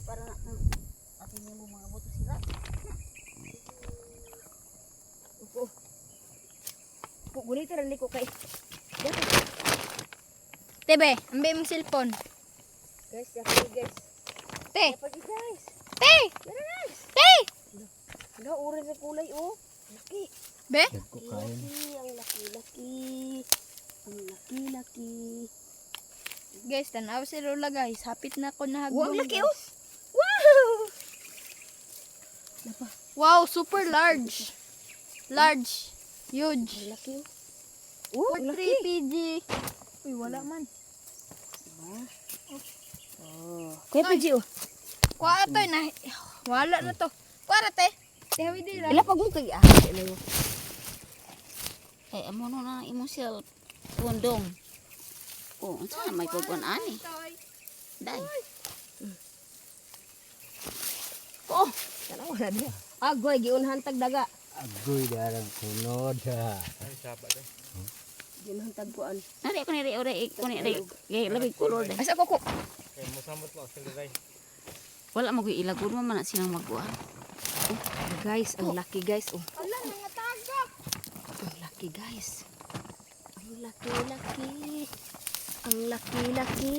para atin mo mga buto sila. Upo. Upo, gunito rin ko kay. Tebe, ambil mong cellphone. Guys, yakay guys. Te! Pagi guys. Te! Tara guys. Te! Hala, orange na kulay oh. Laki. Be? Laki, ang laki-laki. Ang laki-laki. Guys, tanaw si Lola guys. Hapit na ako na Wow, hagbong. ang laki guys. oh. Wow! Napa, Wow, super large. Large. ang Huge. laki oh. Oh, For ang 3 laki. PG. Uy, wala man. Diba? Oh. Kuya Pidgey oh. Kuha to na. Wala na to. Kuha te. Tehawi di lang. Ilapag mo kay ano yun. Amo no na imo sel pundong. Oh, unsa may pagkuan ani? Dai. Oh, kana wala niya. Agoy giunhan tag daga. Agoy darang kunod ha. Giunhan tag kuan. Nari ko ni ore ko ni gay labi color dai. Asa ko ko. Wala mo gyud ilagod mo man na silang magkuan. Guys, ang laki guys oh. Wala mga tagak. Ang laki guys. Ang laki-laki. Ang laki-laki.